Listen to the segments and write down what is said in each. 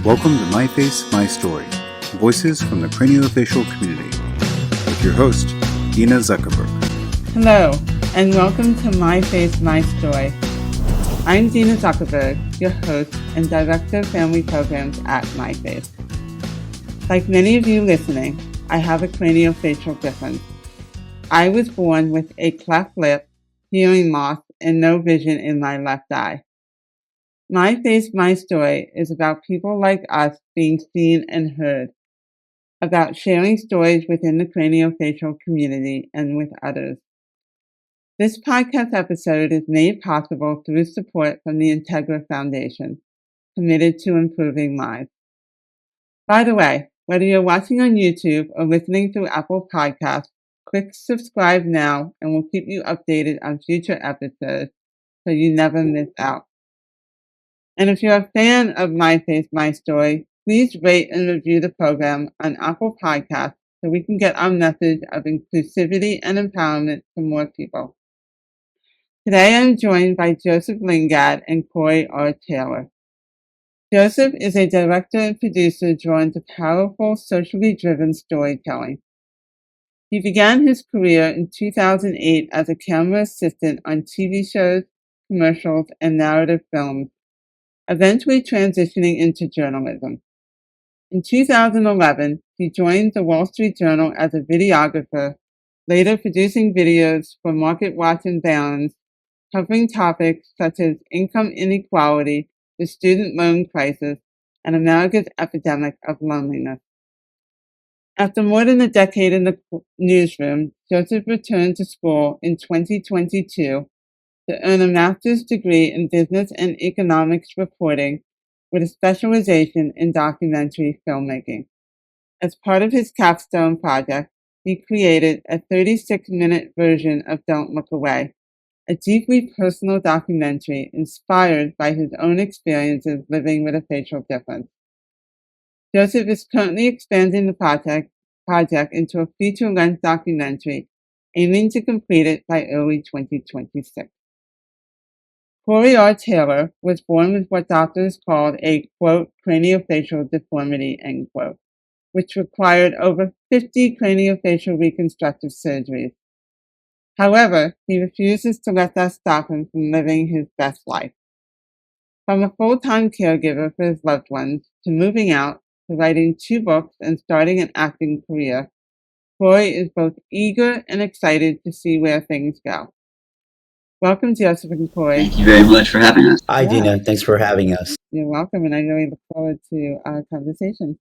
Welcome to myFace, myStory, voices from the craniofacial community, with your host, Dina Zuckerberg. Hello, and welcome to myFace, myStory. I'm Dina Zuckerberg, your host and Director of Family Programs at myFace. Like many of you listening, I have a craniofacial difference. I was born with a cleft lip, hearing loss, and no vision in my left eye. myFace, myStory is about people like us being seen and heard, about sharing stories within the craniofacial community and with others. This podcast episode is made possible through support from the Integra Foundation, committed to improving lives. By the way, whether you're watching on YouTube or listening through Apple Podcasts, click subscribe now and we'll keep you updated on future episodes so you never miss out. And if you're a fan of myFace, myStory, please rate and review the program on Apple Podcasts so we can get our message of inclusivity and empowerment to more people. Today I'm joined by Joseph Lingad and Corey R. Taylor. Joseph is a director and producer drawn to powerful, socially driven storytelling. He began his career in 2008 as a camera assistant on TV shows, commercials, and narrative films, eventually transitioning into journalism. In 2011, he joined the Wall Street Journal as a videographer, later producing videos for Market Watch and Balance, covering topics such as income inequality, the student loan crisis, and America's epidemic of loneliness. After more than a decade in the newsroom, Joseph returned to school in 2022 to earn a master's degree in business and economics reporting with a specialization in documentary filmmaking. As part of his capstone project, he created a 36-minute version of Don't Look Away, a deeply personal documentary inspired by his own experiences living with a facial difference. Joseph is currently expanding the project into a feature-length documentary, aiming to complete it by early 2026. Corey R. Taylor was born with what doctors called a, quote, craniofacial deformity, end quote, which required over 50 craniofacial reconstructive surgeries. However, he refuses to let that stop him from living his best life. From a full-time caregiver for his loved ones, to moving out, to writing 2 books and starting an acting career, Corey is both eager and excited to see where things go. Welcome, Joseph and Corey. Thank you very much for having us. Hi, Dina. Thanks for having us. You're welcome, and I really look forward to our conversation.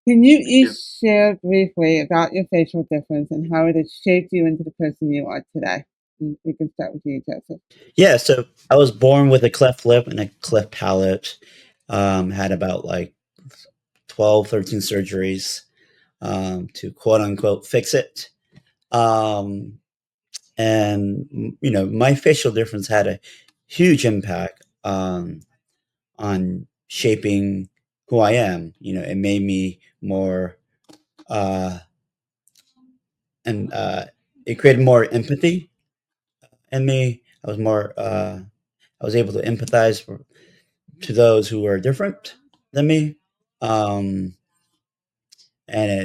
Can you each share briefly about your facial difference and how it has shaped you into the person you are today? And we can start with you, Joseph. Yeah, so I was born with a cleft lip and a cleft palate. Had about 12, 13 surgeries to quote unquote fix it. And my facial difference had a huge impact on shaping who I am. It made me more and it created more empathy in me. I was able to empathize to those who were different than me. And I'm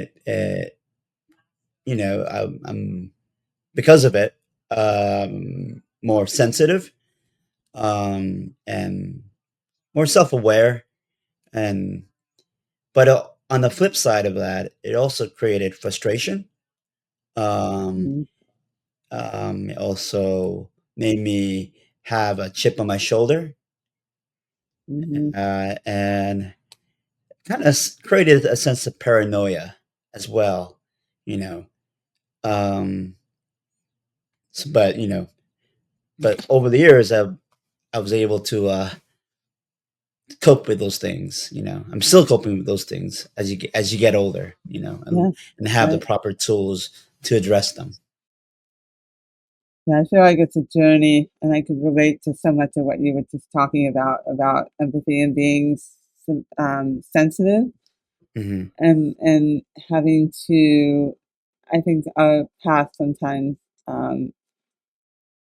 because of it, more sensitive, and more self-aware. But on the flip side of that, it also created frustration. It also made me have a chip on my shoulder, and kind of created a sense of paranoia as well. But over the years, I was able to cope with those things. I'm still coping with those things as you get older. And have the proper tools to address them. Yeah, I feel like it's a journey, and I could relate to so much of what you were just talking about empathy and being sensitive, and having to. I think our past sometimes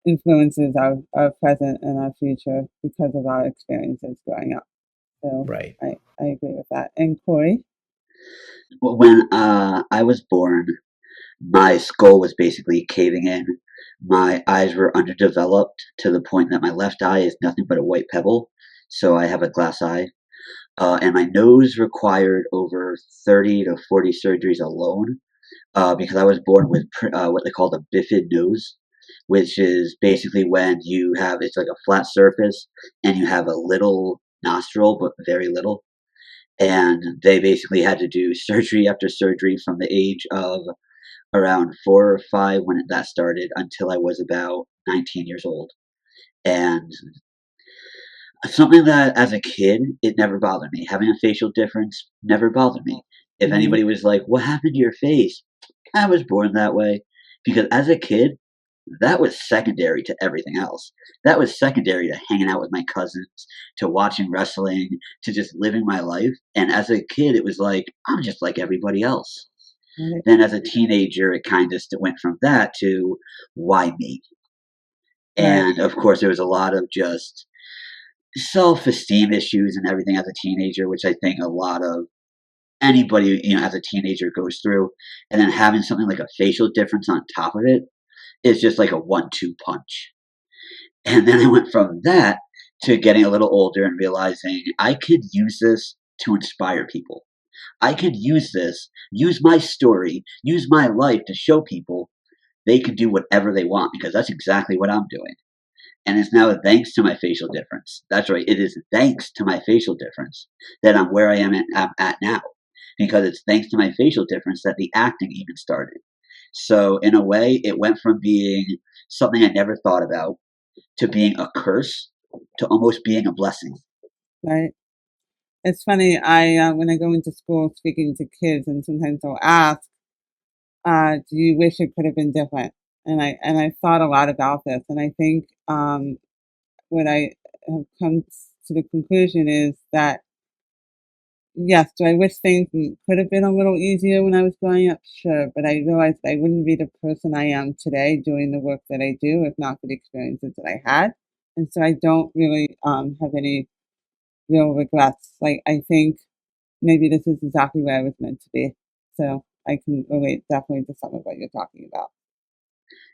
influences our present and our future because of our experiences growing up. So Right. I agree with that. And Corey? Well, when I was born, my skull was basically caving in. My eyes were underdeveloped to the point that my left eye is nothing but a white pebble. So I have a glass eye. And my nose required over 30 to 40 surgeries alone because I was born with what they call the bifid nose, which is basically when you have it's like a flat surface and you have a little nostril, but very little. And they basically had to do surgery after surgery from the age of around 4 or 5 when that started until I was about 19 years old. And something that as a kid, it never bothered me. Having a facial difference never bothered me. If Right, anybody was like, "What happened to your face?" I was born that way. Because as a kid, that was secondary to everything else. That was secondary to hanging out with my cousins, to watching wrestling, to just living my life. And as a kid, it was like, I'm just like everybody else. right, Then as a teenager, it kind of went from that to why me? right, And of course, there was a lot of just self-esteem issues and everything as a teenager, which I think a lot of anybody, as a teenager goes through. And then having something like a facial difference on top of it is just like a 1-2 punch. And then I went from that to getting a little older and realizing I could use this to inspire people. I could use this, use my story, use my life to show people they can do whatever they want because that's exactly what I'm doing. And it's now thanks to my facial difference. That's right. It is thanks to my facial difference that I'm where I'm at now. Because it's thanks to my facial difference that the acting even started. So in a way, it went from being something I never thought about to being a curse to almost being a blessing. right. It's funny. I when I go into school speaking to kids, and sometimes they'll ask, "Do you wish it could have been different?" And I thought a lot about this, and I think what I have come to the conclusion is that yes, do I wish things could have been a little easier when I was growing up? Sure, but I realized I wouldn't be the person I am today doing the work that I do if not for the experiences that I had. And so I don't really have any real regrets. Like I think maybe this is exactly where I was meant to be. So I can relate definitely to some of what you're talking about.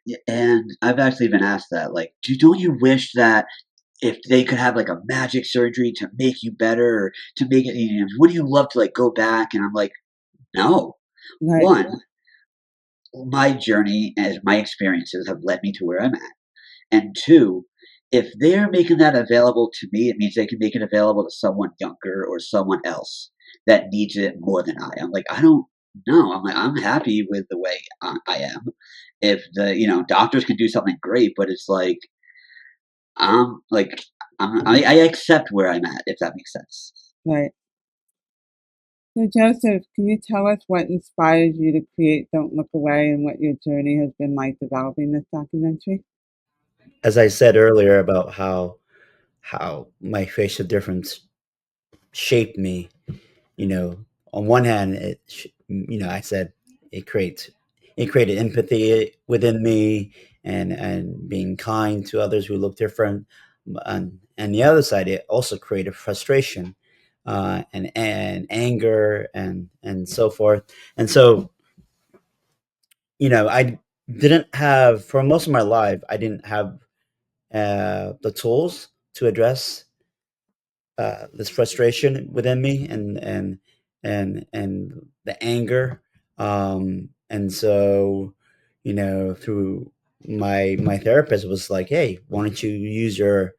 Yeah, and I've actually been asked that, like, don't you wish that if they could have like a magic surgery to make you better or to make it, would you love to like go back? And I'm like, no. Right, One, my journey as my experiences have led me to where I'm at. And two, if they're making that available to me, it means they can make it available to someone younger or someone else that needs it more than I am. Like, I don't know. I'm like, I'm happy with the way I am. If the, doctors can do something great, but it's like, I accept where I'm at, if that makes sense. right. So Joseph, can you tell us what inspires you to create Don't Look Away and what your journey has been like developing this documentary? As I said earlier about how my facial difference shaped me, you know, on one hand, I said it creates it created empathy within me and being kind to others who look different. And the other side, it also created frustration, and anger and so forth. And so, I didn't have for most of my life, I didn't have the tools to address this frustration within me and the anger, and so through my therapist was like, hey, why don't you use your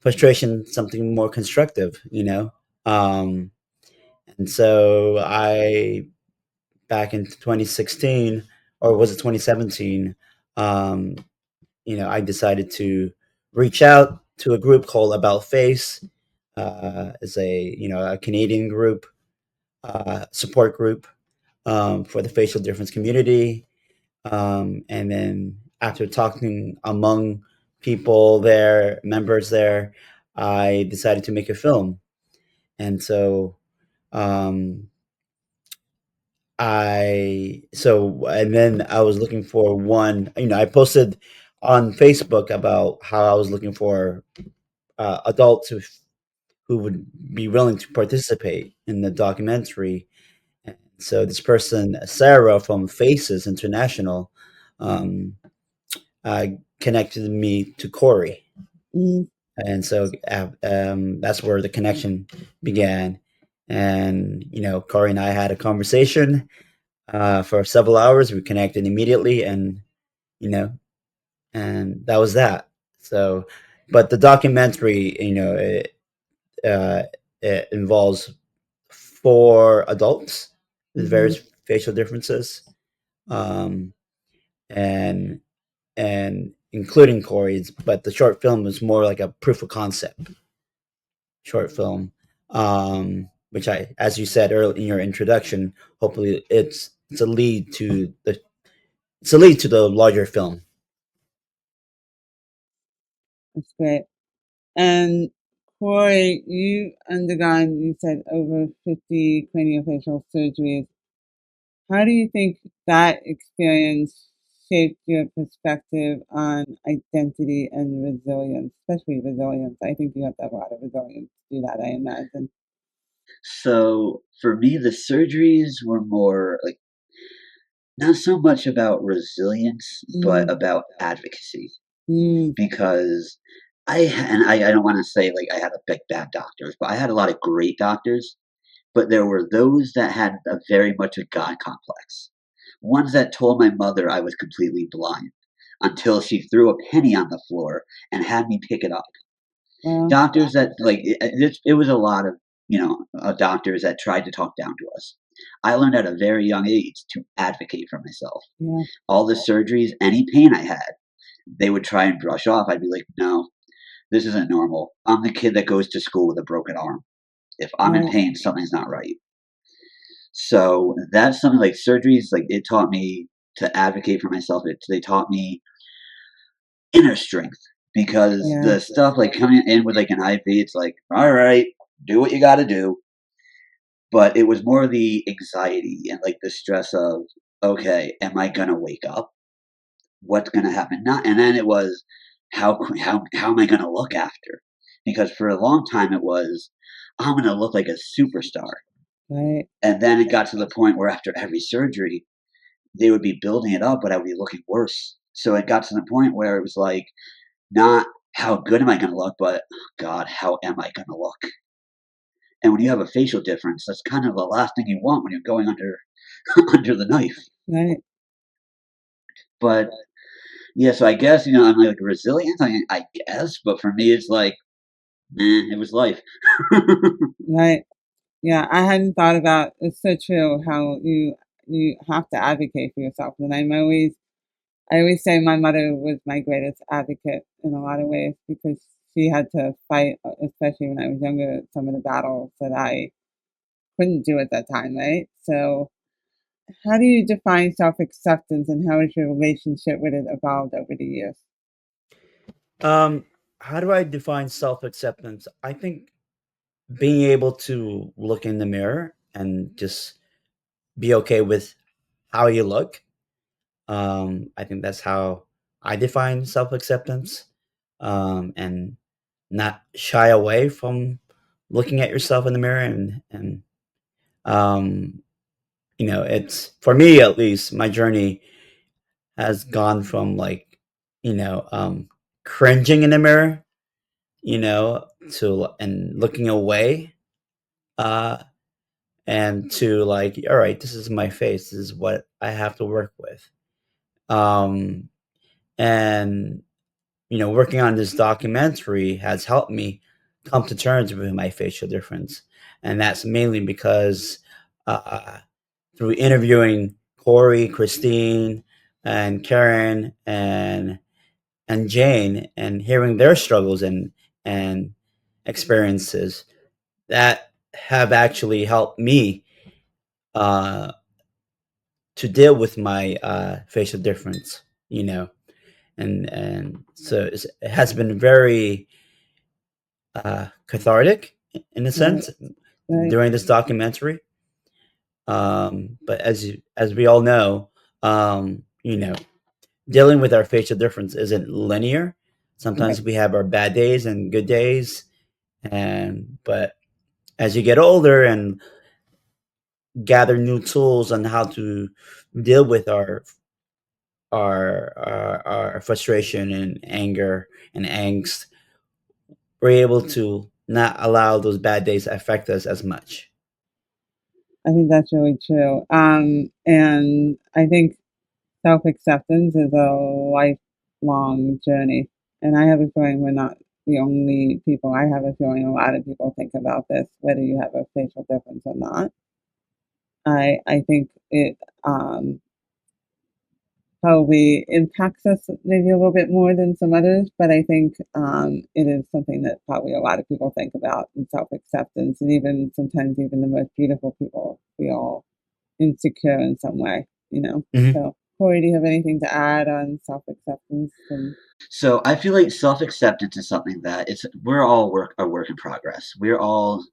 frustration something more constructive, um, and so I back in 2016, or was it 2017, um, I decided to reach out to a group called About Face. Is a Canadian group, support group, for the facial difference community. And then after talking among people there, members there, I decided to make a film. And so um, and then I was looking for one. I posted on Facebook about how I was looking for adults who would be willing to participate in the documentary. And so this person, Sarah from Faces International, um, uh, connected me to Corey, Mm, and so that's where the connection began. And Corey and I had a conversation for several hours. We connected immediately, and you know, and that was that. So, but the documentary, it involves four adults with mhm. various facial differences, um, and including Corey's. But the short film was more like a proof of concept short film, which as you said earlier in your introduction, hopefully it's a lead to the larger film. That's great. And Corey, you undergone, you said, over 50 craniofacial surgeries. How do you think that experience shaped your perspective on identity and resilience, especially resilience? I think you have to have a lot of resilience to do that, I imagine. So for me, the surgeries were more like not so much about resilience, but Mm, about advocacy. mm, Because I don't want to say like I had a big bad doctors, but I had a lot of great doctors. But there were those that had a very much a God complex. Ones that told my mother I was completely blind until she threw a penny on the floor and had me pick it up. well, Doctors that like it was a lot of doctors that tried to talk down to us. I learned at a very young age to advocate for myself. yeah, All the surgeries, any pain I had, they would try and brush off. I'd be like, no, this isn't normal. I'm the kid that goes to school with a broken arm. If I'm in right, pain, something's not right. So that's something like surgeries, like it taught me to advocate for myself. They taught me inner strength because yeah, the stuff like coming in with like an IV, it's like, all right, do what you got to do. But it was more the anxiety and like the stress of, okay, am I gonna wake up? What's gonna happen? Not, and then it was, how am I gonna look after? Because for a long time it was, I'm gonna look like a superstar. right, And then it got to the point where after every surgery, they would be building it up, but I would be looking worse. So it got to the point where it was like, not how good am I going to look, but oh God, how am I going to look? And when you have a facial difference, that's kind of the last thing you want when you're going under under the knife. right, But yeah, so I guess I'm like resilient. I guess, but for me, it's like, it was life. right. Yeah, I hadn't thought about it's so true how you have to advocate for yourself. And I always say my mother was my greatest advocate in a lot of ways because she had to fight, especially when I was younger, some of the battles that I couldn't do at that time, right? So, how do you define self acceptance and how has your relationship with it evolved over the years? Um, how do I define self acceptance? I think being able to look in the mirror and just be okay with how you look. I think that's how I define self acceptance, and not shy away from looking at yourself in the mirror. And um, it's for me at least. My journey has gone from like, you know, um, cringing in the mirror, to and looking away, uh, and to like, all right, this is my face. This is what I have to work with. Um, and working on this documentary has helped me come to terms with my facial difference, and that's mainly because uh, through interviewing Corey, Christine, and Karen, and Jane, and hearing their struggles and experiences that have actually helped me uh, to deal with my facial difference. And so it has been very cathartic in a Right, sense right, during this documentary. But as we all know, dealing with our facial difference isn't linear. right, Sometimes we have our bad days and good days, But as you get older and gather new tools on how to deal with our frustration and anger and angst, we're able to not allow those bad days to affect us as much. I think that's really true. And I think self acceptance is a lifelong journey. And I have a feeling we're not the only people. I have a feeling a lot of people think about this, whether you have a facial difference or not. I think it probably impacts us maybe a little bit more than some others, but I think it is something that probably a lot of people think about in self acceptance, and even sometimes even the most beautiful people feel insecure in some way, you know. Mm-hmm. So, Corey, do you have anything to add on self acceptance? And So I feel like self acceptance is something that we're all a work in progress. We're all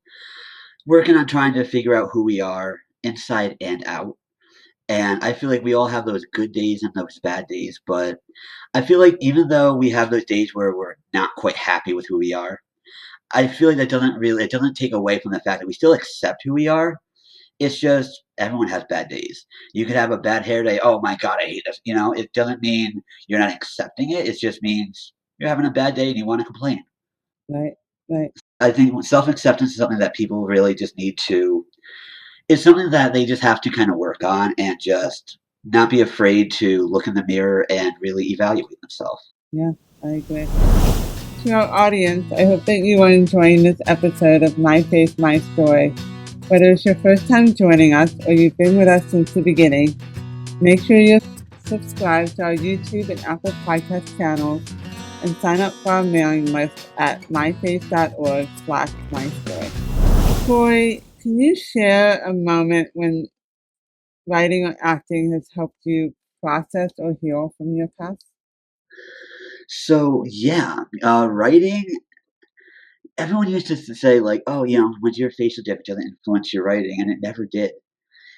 working on trying to figure out who we are inside and out. And I feel like we all have those good days and those bad days, but I feel like even though we have those days where we're not quite happy with who we are, I feel like it doesn't take away from the fact that we still accept who we are. It's just everyone has bad days. You could have a bad hair day. Oh my God, I hate this. You know, it doesn't mean you're not accepting it. It just means you're having a bad day and you want to complain. right, right. I think self acceptance is something that people really just need to, it's something that they just have to kind of work on and just not be afraid to look in the mirror and really evaluate themselves. Yeah, I agree. To our audience, I hope that you are enjoying this episode of My Face, My Story. Whether it's your first time joining us or you've been with us since the beginning, make sure you subscribe to our YouTube and Apple Podcast channels and sign up for our mailing list at myface.org/mystory. Corey, can you share a moment when writing or acting has helped you process or heal from your past? So, yeah, writing, everyone used to say, like, oh, you know, when's your facial dip? It doesn't influence your writing, and it never did.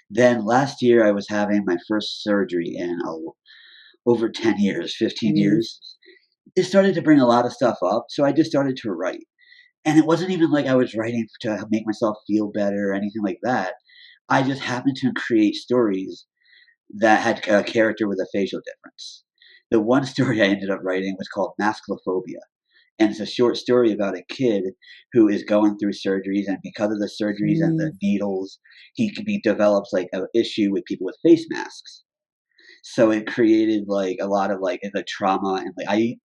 Then last year, I was having my first surgery in over 10 years, 15 Mm, years. It started to bring a lot of stuff up, so I just started to write. And it wasn't even like I was writing to make myself feel better or anything like that. I just happened to create stories that had a character with a facial difference. The one story I ended up writing was called Masculophobia. And it's a short story about a kid who is going through surgeries, and because of the surgeries and the mm, needles, he develops like an issue with people with face masks. So it created like a lot of like the trauma, and like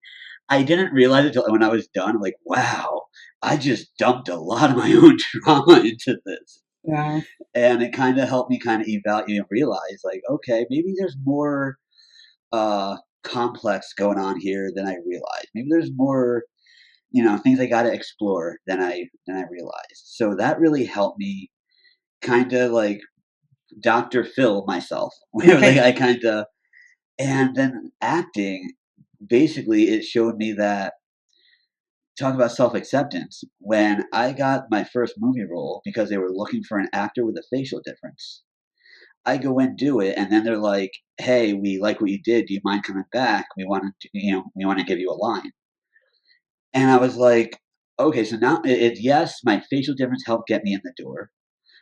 I didn't realize it until when I was done. I'm like, wow, I just dumped a lot of my own trauma into this. wow. And it kind of helped me kind of evaluate and realize, like, okay, maybe there's more complex going on here than I realized. Maybe there's more, you know, things I got to explore than I realized. So that really helped me kind of like Dr. Phil myself, where like Right. I kind of, and then acting, basically, it showed me that talk about self acceptance. When I got my first movie role because they were looking for an actor with a facial difference, I go and do it, and then they're like, "Hey, we like what you did. Do you mind coming back? We want to give you a line." And I was like, "Okay, so now yes, my facial difference helped get me in the door,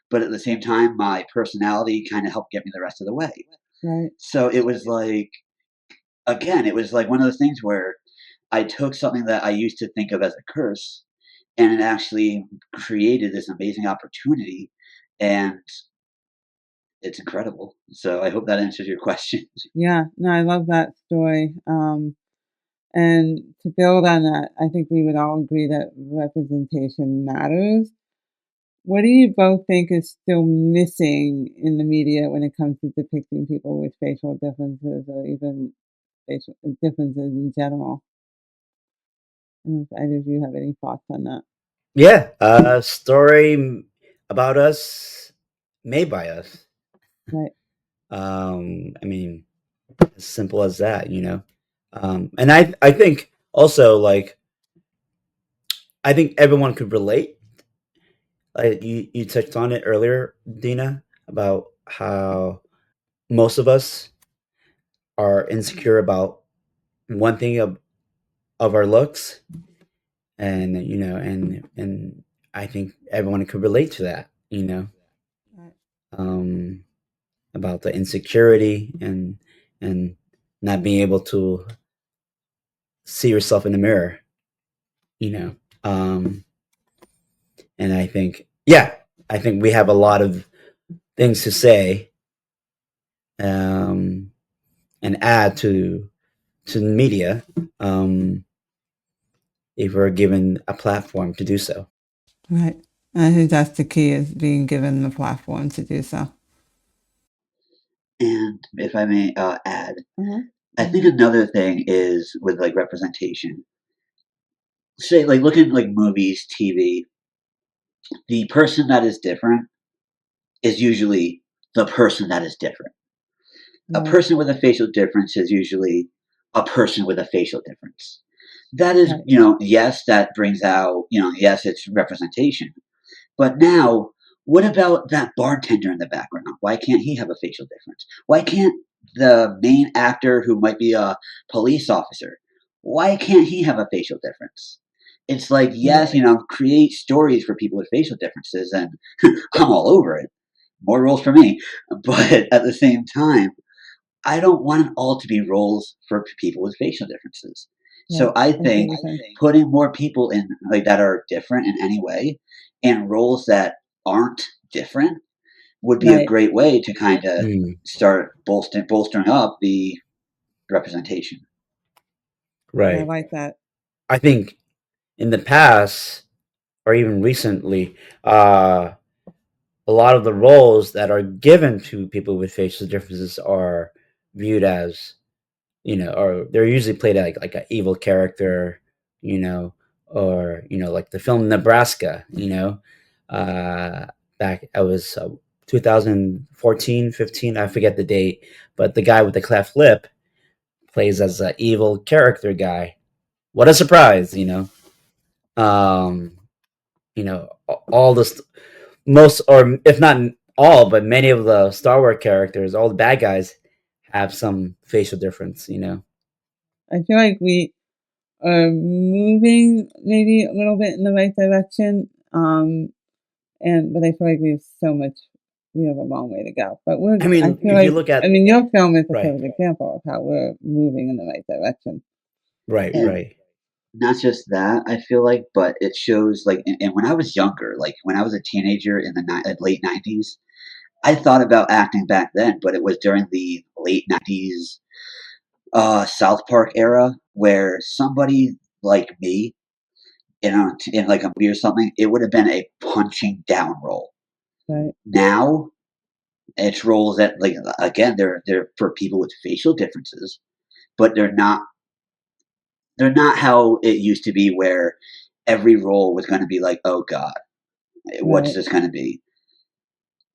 but at the same time, my personality kind of helped get me the rest of the way." Right. So it was like, again, it was like one of those things where I took something that I used to think of as a curse, and it actually created this amazing opportunity, and it's incredible. So I hope that answers your question. Yeah. No, I love that story. And to build on that, I think we would all agree that representation matters. What do you both think is still missing in the media when it comes to depicting people with facial differences or even facial differences in general? I don't know if either of you have any thoughts on that. Yeah, a story about us, made by us. Right. I mean, as simple as that, you know. And I think also like I think everyone could relate. Like you touched on it earlier, Dina, about how most of us are insecure about one thing of our looks, and and I think everyone could relate to that, Right. um, about the insecurity and not being able to see yourself in the mirror, you know. Um, and I think we have a lot of things to say, um, and add to the media, if we're given a platform to do so. Right. I think that's the key, is being given the platform to do so. And if I may add, Uh-huh. I think another thing is with like representation. Say like look at like movies, TV. The person that is different is usually the person that is different. A Right. person with a facial difference is usually a person with a facial difference. That is, Right. yes, that brings out, yes, it's representation. But now, what about that bartender in the background? Why can't he have a facial difference? Why can't the main actor who might be a police officer, why can't he have a facial difference? It's like, yes, create stories for people with facial differences, and I'm all over it. More roles for me. But at the same time, I don't want it all to be roles for people with facial differences. So Right. I I see think what you're saying. putting more people in like that are different in any way and roles that aren't different would be a Right. great way to kind of Mm, start bolstering up the representation. I right. like that. I think in the past or even recently, a lot of the roles that are given to people with facial differences are viewed as, or they're usually played like an evil character, you know, or like the film Nebraska, uh, back I was 2014, 15, I forget the date, but the guy with the cleft lip plays as an evil character guy. What a surprise, Um, all this, most, or if not all, but many of the Star Wars characters, all the bad guys, have some facial difference. I feel like we are moving maybe a little bit in the right direction. But I feel like we have a long way to go. But I I mean, feel if you like, look I at mean, your film is a right, perfect example of how we're moving in the right direction. right, But And right, not just that, I feel like, but it shows like, and when I was younger, like when I was a teenager in the late 90s, I thought about acting back then, but it was during the late 90s South Park era where somebody like me in like a movie or something, it would have been a punching down role. right, Now it's roles that like again they're for people with facial differences, but they're not how it used to be where every role was going to be like, oh god, what's right, this going to be?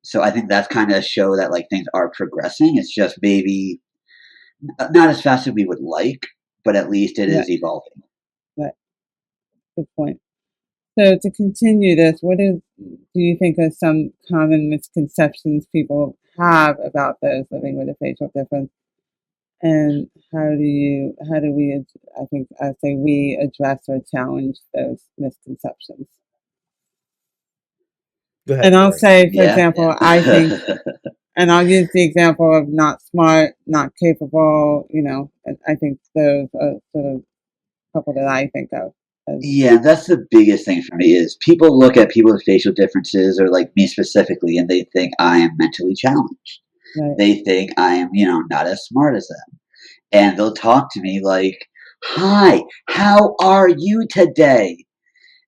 So I think that's kind of a show that like things are progressing. It's just maybe not as fast as we would like, but at least it right, is evolving. right. Good point. So to continue this, do you think are some common misconceptions people have about those living with a facial difference? And how do we, I think I say we address or challenge those misconceptions? go And ahead, I'll Corey. say, for Yeah. example, I think, and I'll use the example of not smart, not capable, and I think those are sort of a couple that I think of as, Yeah, that's the biggest thing for me is people look at people with facial differences or like me specifically and they think I am mentally challenged. right, They think I am, not as smart as them. And they'll talk to me like, "Hi, how are you today?"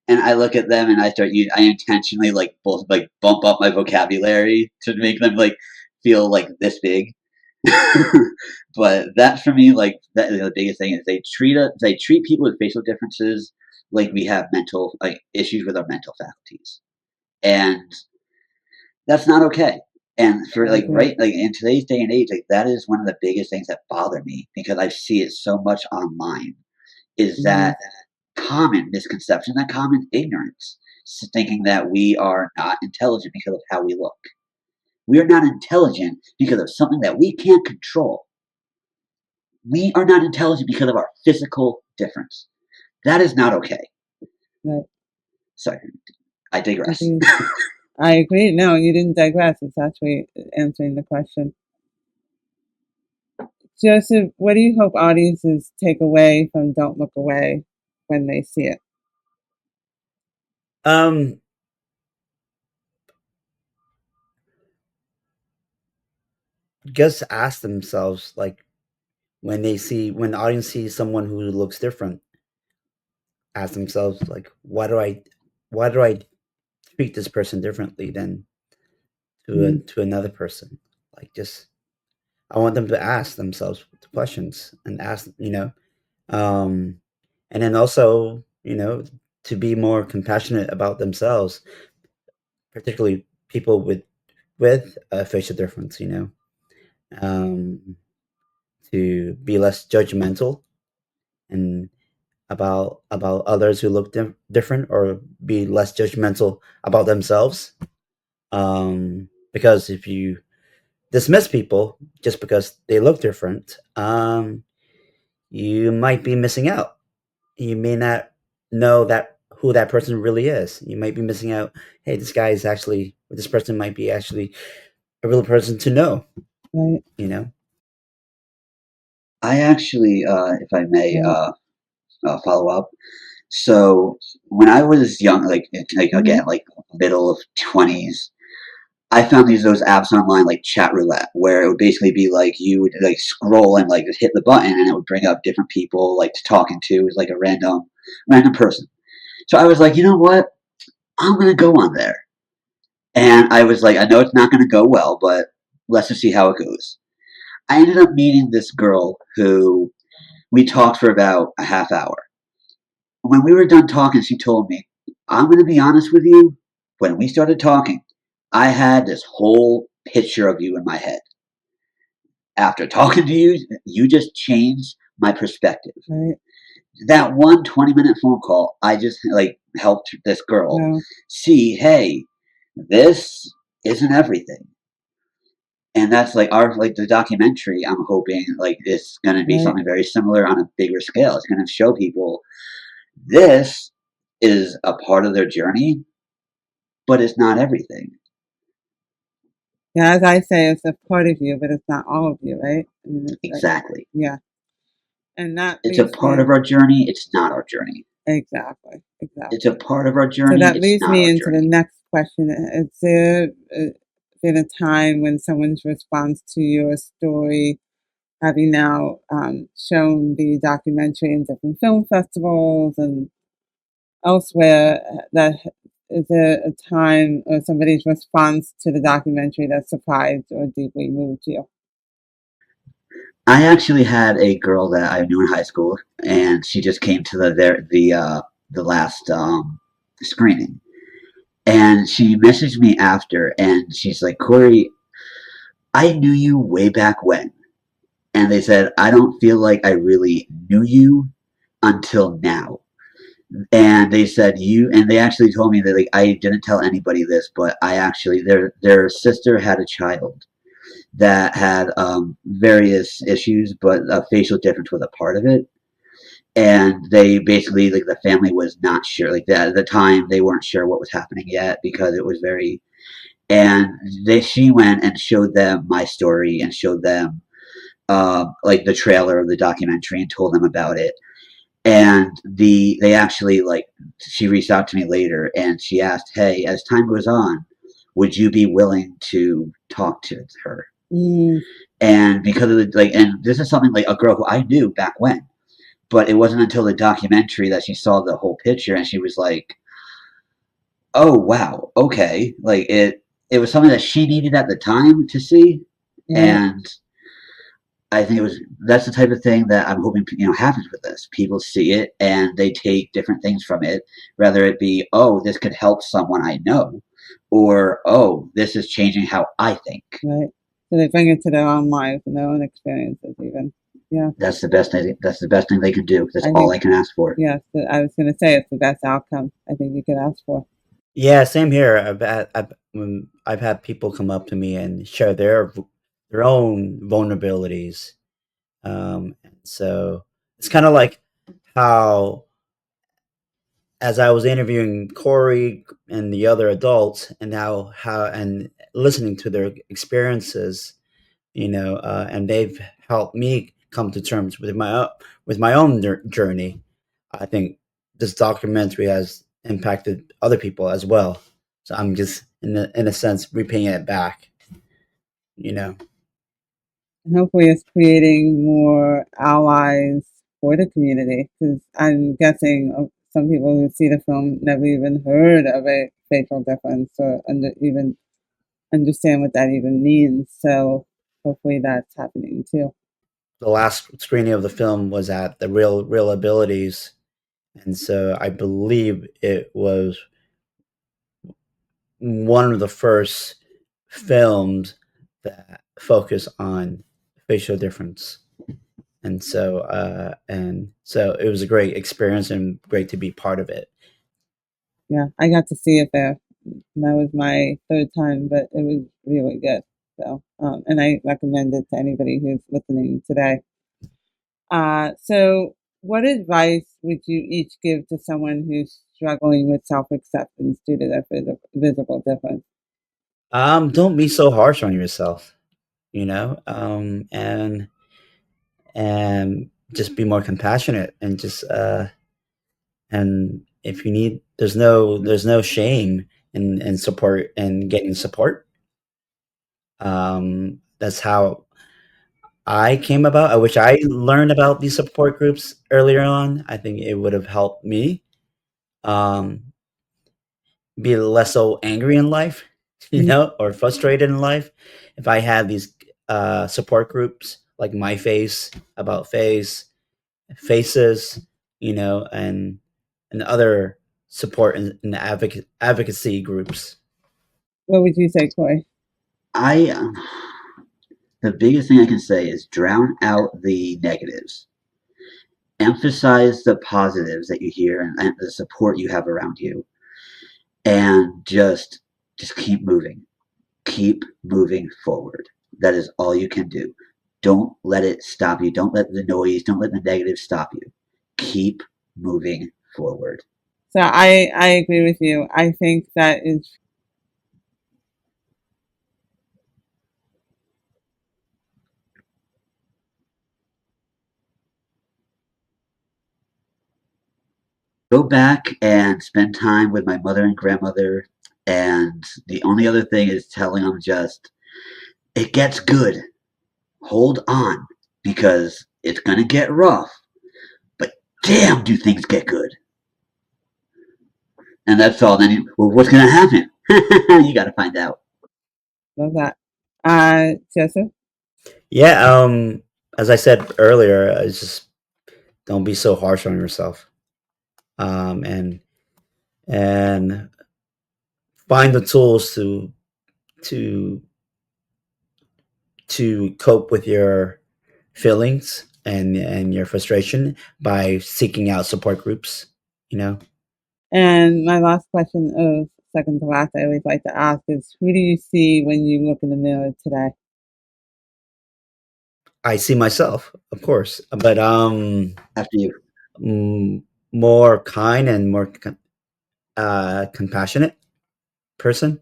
And I look at them and I intentionally like both like bump up my vocabulary to make them like feel like this big. But that for me, like that is the biggest thing is they treat people with facial differences like we have mental like issues with our mental faculties, and that's not okay. And for I like agree. right like in today's day and age, like that is one of the biggest things that bother me because I see it so much online. Is Hmm. that common misconception, that common ignorance, thinking that we are not intelligent because of how we look. We are not intelligent because of something that we can't control. We are not intelligent because of our physical difference. That is not okay. Right. Sorry, I digress. I agree. No, you didn't digress. It's actually answering the question. Joseph, what do you hope audiences take away from Don't Look Away when they see it? Just ask themselves, like, when the audience sees someone who looks different, ask themselves, like, why do I treat this person differently than to another person? Like, just, I want them to ask themselves the questions and ask, and then also, to be more compassionate about themselves, particularly people with a facial difference, um, to be less judgmental and about others who look different, or be less judgmental about themselves. Because if you dismiss people just because they look different, you might be missing out. You may not know that who that person really is. You might be missing out. Hey, this person might be actually a real person to know. Right. I actually, if I may, follow up. So when I was young, again, like middle of 20s, I found those apps online like chat roulette, where it would basically be like you would like scroll and like just hit the button and it would bring up different people like to talking to, like a random person. So I was like, you know what? I'm gonna go on there. And I was like, I know it's not gonna go well, but let's just see how it goes. I ended up meeting this girl who we talked for about a half hour. When we were done talking, she told me, I'm going to be honest with you. When we started talking, I had this whole picture of you in my head. After talking to you, you just changed my perspective. Right. That 20-minute phone call, I just like helped this girl see, hey, this isn't everything. And that's like the documentary. I'm hoping like it's going to be something very similar on a bigger scale. It's going to show people this is a part of their journey, but it's not everything. Yeah, as I say, it's a part of you, but it's not all of you, right? I mean, Exactly. Yeah. And that it's a part of our journey. It's not our journey. Exactly. It's a part of our journey. So that it's leads not me our into journey. the next question. Is there been a time when someone's response to your story, having now shown the documentary in different film festivals and elsewhere, that is there a time or somebody's response to the documentary that surprised or deeply moved you? I actually had a girl that I knew in high school, and she just came to the last screening, and she messaged me after, and she's like, Corey, I knew you way back when. And they said, I don't feel like I really knew you until now. And they said and they actually told me that like I didn't tell anybody this, but I actually their sister had a child that had various issues, but a facial difference was a part of it. And they basically like the family was not sure, like that at the time they weren't sure what was happening yet because it was very. And she went and showed them myStory and showed them like the trailer of the documentary and told them about it. And they actually like she reached out to me later and she asked, hey, as time goes on, would you be willing to talk to her? And because of and this is something like a girl who I knew back when, but it wasn't until the documentary that she saw the whole picture and she was like, oh wow, okay, like it was something that she needed at the time to see. And I think that's the type of thing that I'm hoping happens with this. People see it and they take different things from it, whether it be, oh, this could help someone I know, or oh, this is changing how I think. Right. So they bring it to their own lives and their own experiences, even. Yeah. That's the best thing. That's the best thing they can do. That's all I can ask for. Yes, I was going to say it's the best outcome I think you could ask for. Yeah, same here. I've had people come up to me and share their own vulnerabilities. And so it's kind of like how as I was interviewing Corey and the other adults, and now how and listening to their experiences, and they've helped me come to terms with my own journey. I think this documentary has impacted other people as well. So I'm just in a sense repaying it back. You know. Hopefully it's creating more allies for the community, because I'm guessing some people who see the film never even heard of a facial difference or even understand what that even means. So hopefully that's happening too. The last screening of the film was at the Real Abilities, and so I believe it was one of the first films that focus on facial difference. And so it was a great experience and great to be part of it. Yeah, I got to see it there. That was my third time, but it was really good. So, and I recommend it to anybody who's listening today. So what advice would you each give to someone who's struggling with self-acceptance due to their visible difference? Don't be so harsh on yourself, and just be more compassionate, and just and if you need, there's no shame in support and getting support. That's how I came about. I wish I learned about these support groups earlier on. I think it would have helped me um, be less so angry in life, Mhm. or frustrated in life. If I had these support groups like myFace, About Face, Faces, and other support and advocacy groups. What would you say, Corey? I The biggest thing I can say is drown out the negatives. Emphasize the positives that you hear and the support you have around you, and just keep moving. Keep moving forward. That is all you can do. Don't let it stop you. Don't let the noise, don't let the negative stop you. Keep moving forward. So I agree with you. I think that is Go back and spend time with my mother and grandmother. And the only other thing is telling them just, it gets good. Hold on, because it's going to get rough. But damn, do things get good. And that's all. Then, well, what's going to happen? You got to find out. love that. Joseph? Yeah, as I said earlier, it's just don't be so harsh on yourself, and find the tools to to cope with your feelings and your frustration by seeking out support groups. You know, And my last question, second to last, I always like to ask is, who do you see when you look in the mirror today? I see myself, of course, but After you. more kind and more compassionate person.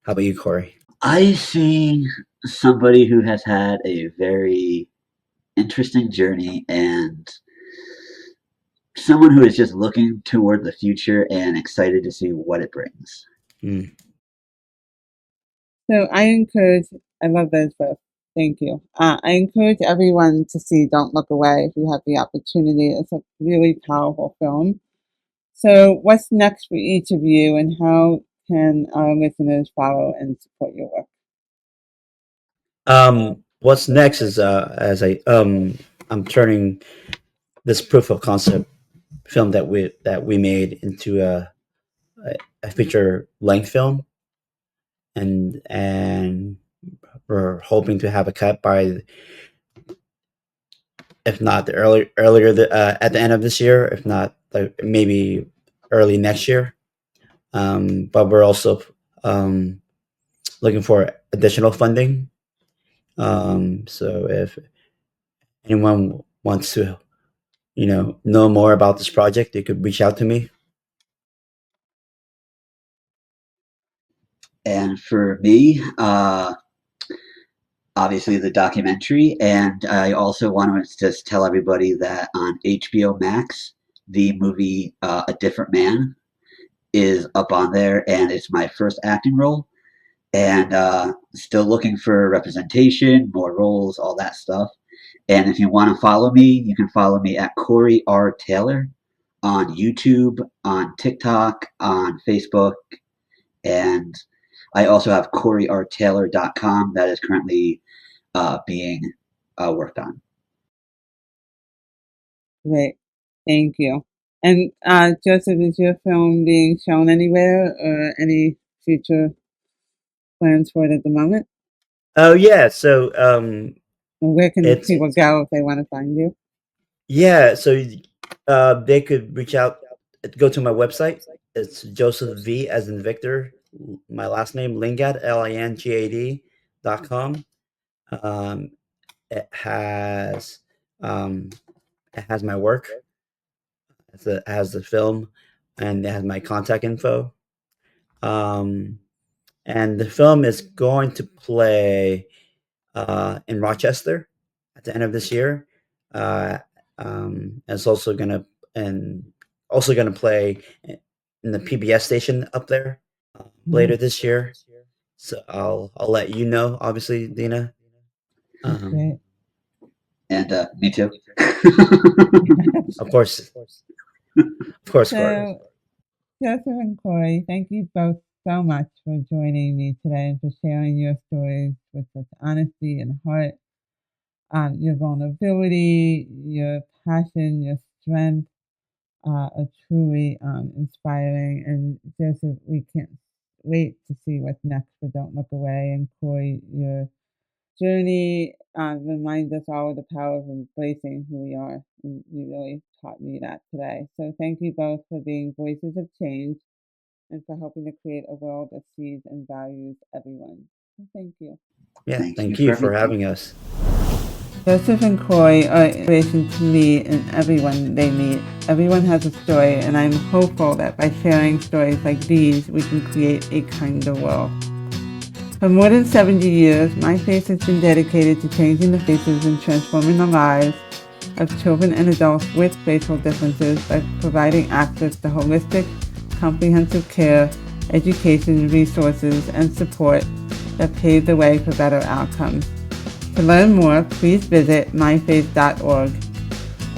How about you, Corey? I see somebody who has had a very interesting journey, and someone who is just looking toward the future and excited to see what it brings. Mm. So I love those both. Thank you. I encourage everyone to see Don't Look Away if you have the opportunity. It's a really powerful film. So, what's next for each of you, and how can our listeners follow and support your work? What's next is I'm turning this proof of concept film that we made into a feature length film, and we're hoping to have a cut by, if not at the end of this year, if not like maybe early next year. But we're also um, looking for additional funding. So if anyone wants to know more about this project, you could reach out to me. And for me, obviously the documentary, and I also want to just tell everybody that on HBO Max, the movie A Different Man is up on there, and it's my first acting role, and still looking for representation, more roles, all that stuff. And if you want to follow me, you can follow me at Corey R. Taylor on YouTube, on TikTok, on Facebook, and I also have CoreyRTaylor.com that is currently being worked on. Great. Thank you. And Joseph, is your film being shown anywhere or any future plans for it at the moment? Oh yeah, so Where can it's people go if they want to find you? yeah, so they could reach out, go to my website. It's Joseph V as in Victor, my last name Lingad, Lingad.com. Um, it has um, it has my work. It has the film, and it has my contact info. Um, and the film is going to play in Rochester at the end of this year. Uh, it's also gonna play in the PBS station up there later this year. So I'll let you know, obviously, Dina. Great. And me too. Of course, Corey. So, Joseph and Corey, thank you both so much for joining me today and for sharing your stories with such honesty and heart. Your vulnerability, your passion, your strength are truly inspiring. And Joseph, we can't wait to see what's next for Don't Look Away. And Corey, your journey reminds us all of the power of embracing who we are. And you really taught me that today. So thank you both for being voices of change and for helping to create a world that sees and values everyone. So thank you. Yeah, thank you for having us. Joseph and Corey are inspiration to me and everyone they meet. Everyone has a story, and I'm hopeful that by sharing stories like these, we can create a kinder world. For more than 70 years, myFace has been dedicated to changing the faces and transforming the lives of children and adults with facial differences by providing access to holistic, comprehensive care, education, resources, and support that pave the way for better outcomes. To learn more, please visit myface.org.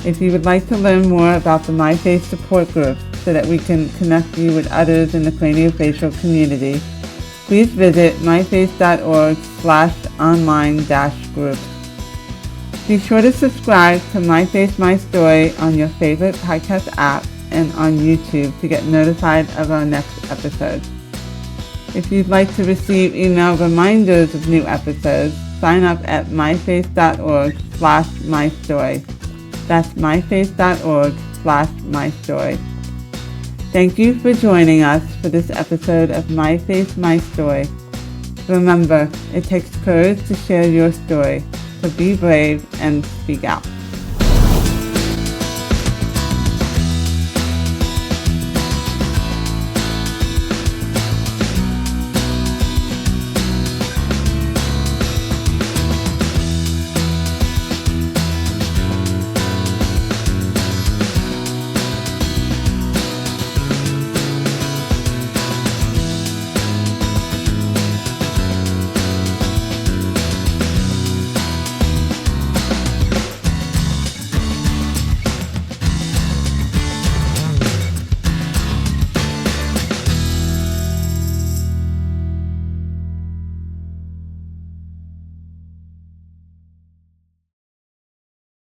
If you would like to learn more about the myFace support group so that we can connect you with others in the craniofacial community, please visit myface.org/online-groups. Be sure to subscribe to myFace, myStory on your favorite podcast app and on YouTube to get notified of our next episode. If you'd like to receive email reminders of new episodes, sign up at myface.org/mystory. That's myface.org/mystory. Thank you for joining us for this episode of myFace, myStory. Remember, it takes courage to share your story, so be brave and speak out.